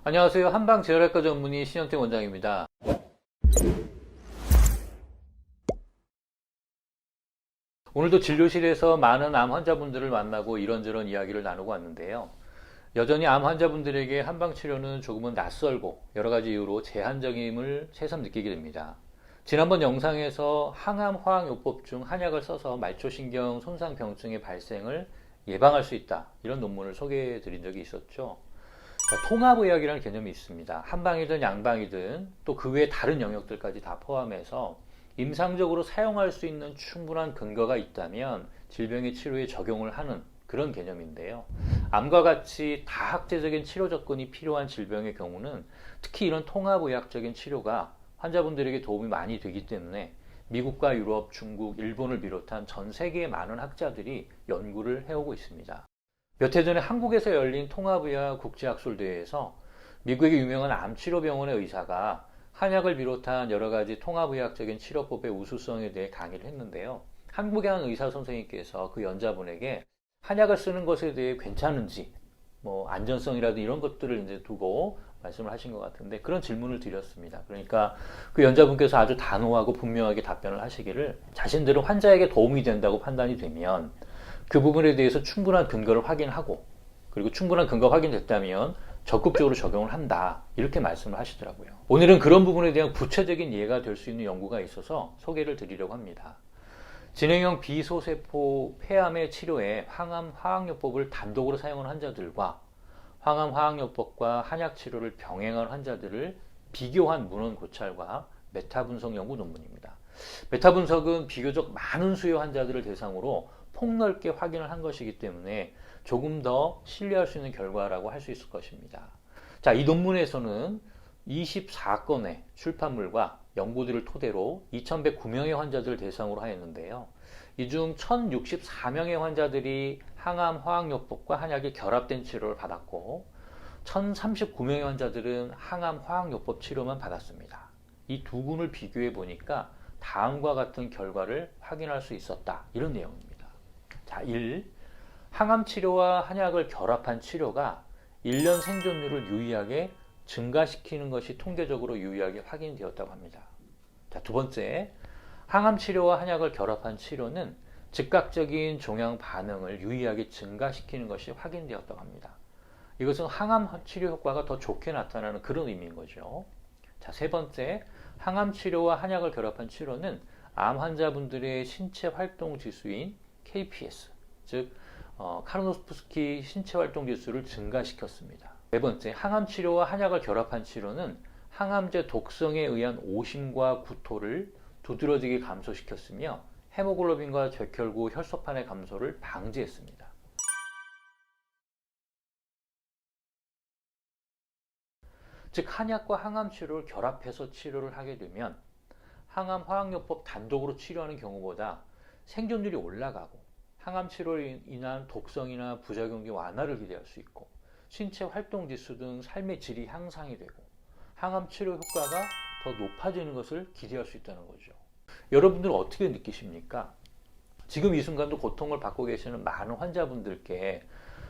안녕하세요. 한방재활학과 전문의 신현태 원장입니다. 오늘도 진료실에서 많은 암 환자분들을 만나고 이런저런 이야기를 나누고 왔는데요. 여전히 암 환자분들에게 한방치료는 조금은 낯설고 여러 가지 이유로 제한적임을 새삼 느끼게 됩니다. 지난번 영상에서 항암 화학요법 중 한약을 써서 말초신경 손상 병증의 발생을 예방할 수 있다, 이런 논문을 소개해 드린 적이 있었죠. 자, 통합의학이라는 개념이 있습니다. 한방이든 양방이든 또 그 외에 다른 영역들까지 다 포함해서 임상적으로 사용할 수 있는 충분한 근거가 있다면 질병의 치료에 적용을 하는 그런 개념인데요. 암과 같이 다학제적인 치료 접근이 필요한 질병의 경우는 특히 이런 통합의학적인 치료가 환자분들에게 도움이 많이 되기 때문에 미국과 유럽, 중국, 일본을 비롯한 전 세계의 많은 학자들이 연구를 해오고 있습니다. 몇 해 전에 한국에서 열린 통합의학 국제학술대회에서 미국의 유명한 암치료병원의 의사가 한약을 비롯한 여러 가지 통합의학적인 치료법의 우수성에 대해 강의를 했는데요. 한국의 한 의사 선생님께서 그 연자분에게 한약을 쓰는 것에 대해 괜찮은지, 안전성이라든 이런 것들을 이제 두고 말씀을 하신 것 같은데, 그런 질문을 드렸습니다. 그러니까 그 연자분께서 아주 단호하고 분명하게 답변을 하시기를, 자신들은 환자에게 도움이 된다고 판단이 되면 그 부분에 대해서 충분한 근거를 확인하고, 그리고 충분한 근거가 확인됐다면 적극적으로 적용을 한다, 이렇게 말씀을 하시더라고요. 오늘은 그런 부분에 대한 구체적인 예가 될 수 있는 연구가 있어서 소개를 드리려고 합니다. 진행형 비소세포 폐암의 치료에 항암 화학요법을 단독으로 사용한 환자들과 항암 화학요법과 한약 치료를 병행한 환자들을 비교한 문헌 고찰과 메타 분석 연구 논문입니다. 메타 분석은 비교적 많은 수의 환자들을 대상으로 폭넓게 확인을 한 것이기 때문에 조금 더 신뢰할 수 있는 결과라고 할 수 있을 것입니다. 자, 이 논문에서는 24건의 출판물과 연구들을 토대로 2109명의 환자들을 대상으로 하였는데요. 이 중 1064명의 환자들이 항암 화학요법과 한약이 결합된 치료를 받았고 1039명의 환자들은 항암 화학요법 치료만 받았습니다. 이 두 군을 비교해 보니까 다음과 같은 결과를 확인할 수 있었다, 이런 내용입니다. 자, 1. 항암 치료와 한약을 결합한 치료가 1년 생존율을 유의하게 증가시키는 것이 통계적으로 유의하게 확인되었다고 합니다. 자, 두 번째, 항암 치료와 한약을 결합한 치료는 즉각적인 종양 반응을 유의하게 증가시키는 것이 확인되었다고 합니다. 이것은 항암 치료 효과가 더 좋게 나타나는 그런 의미인 거죠. 자, 세 번째, 항암 치료와 한약을 결합한 치료는 암 환자분들의 신체 활동 지수인 KPS, 즉 카르노스프스키 신체 활동 지수를 증가시켰습니다. 네 번째, 항암 치료와 한약을 결합한 치료는 항암제 독성에 의한 오심과 구토를 두드러지게 감소시켰으며 헤모글로빈과 적혈구 혈소판의 감소를 방지했습니다. 즉, 한약과 항암 치료를 결합해서 치료를 하게 되면 항암 화학요법 단독으로 치료하는 경우보다 생존율이 올라가고 항암 치료로 인한 독성이나 부작용의 완화를 기대할 수 있고 신체 활동 지수 등 삶의 질이 향상이 되고 항암 치료 효과가 더 높아지는 것을 기대할 수 있다는 거죠. 여러분들은 어떻게 느끼십니까? 지금 이 순간도 고통을 받고 계시는 많은 환자분들께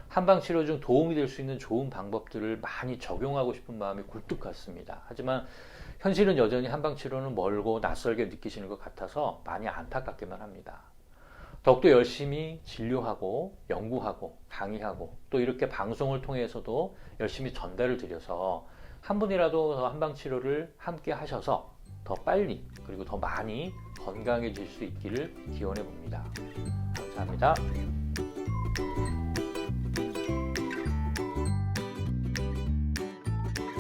한방치료 중 도움이 될 수 있는 좋은 방법들을 많이 적용하고 싶은 마음이 굴뚝 같습니다. 하지만 현실은 여전히 한방치료는 멀고 낯설게 느끼시는 것 같아서 많이 안타깝기만 합니다. 더욱더 열심히 진료하고 연구하고 강의하고 또 이렇게 방송을 통해서도 열심히 전달을 드려서 한 분이라도 더 한방치료를 함께 하셔서 더 빨리 그리고 더 많이 건강해질 수 있기를 기원해 봅니다. 감사합니다.